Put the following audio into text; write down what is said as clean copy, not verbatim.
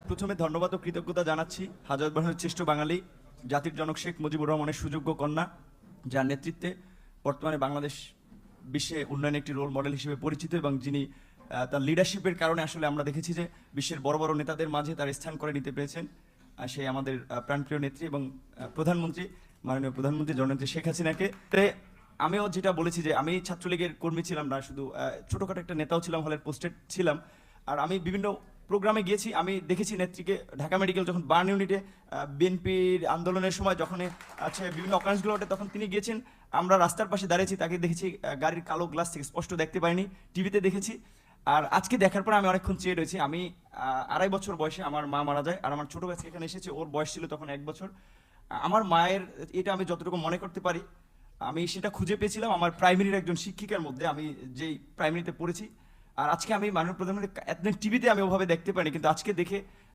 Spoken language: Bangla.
প্রথমে ধন্যবাদ ও কৃতজ্ঞতা জানাচ্ছি হাজার বছরের শ্রেষ্ঠ বাঙালি জাতির জনক শেখ মুজিবুর রহমানের সুযোগ্য কন্যা, যার নেতৃত্বে বর্তমানে বাংলাদেশ বিশ্বে উন্নয়নের একটি রোল মডেল হিসেবে পরিচিত এবং যিনি তার লিডারশিপের কারণে আসলে আমরা দেখেছি যে বিশ্বের বড় বড় নেতাদের মাঝে তার স্থান করে নিতে পেরেছেন। সে আমাদের প্রাণপ্রিয় নেত্রী এবং প্রধানমন্ত্রী, মাননীয় প্রধানমন্ত্রী জননেত্রী শেখ হাসিনাকে। আমিও যেটা বলেছি যে আমি ছাত্রলীগের কর্মী ছিলাম না, শুধু ছোটোখাটো একটা নেতাও ছিলাম, হলের পোস্টেড ছিলাম। আর আমি বিভিন্ন প্রোগ্রামে গিয়েছি, আমি দেখেছি নেত্রীকে ঢাকা মেডিকেল যখন বার্ন ইউনিটে বিএনপির আন্দোলনের সময় যখন বিভিন্ন অকারেন্সগুলো ওঠে তখন তিনি গিয়েছেন। আমরা রাস্তার পাশে দাঁড়িয়েছি, তাকে দেখেছি গাড়ির কালো গ্লাস থেকে স্পষ্ট দেখতে পাইনি, টিভিতে দেখেছি। আর আজকে দেখার পর আমি অনেকক্ষণ চেয়ে রয়েছি। আমি 2.5 বছর বয়সে আমার মা মারা যায়, আর আমার ছোটো ভাই এখানে এসেছে, ওর বয়স ছিল তখন 1 বছর। আমার মায়ের এটা আমি যতটুকু মনে করতে পারি, আমি সেটা খুঁজে পেয়েছিলাম আমার প্রাইমারির একজন শিক্ষিকার মধ্যে, আমি যেই প্রাইমারিতে পড়েছি। আর আজকে আমি মাননীয় প্রধানমন্ত্রী টিভিতে আমি ওভাবে দেখতে পাইনি, কিন্তু আজকে দেখে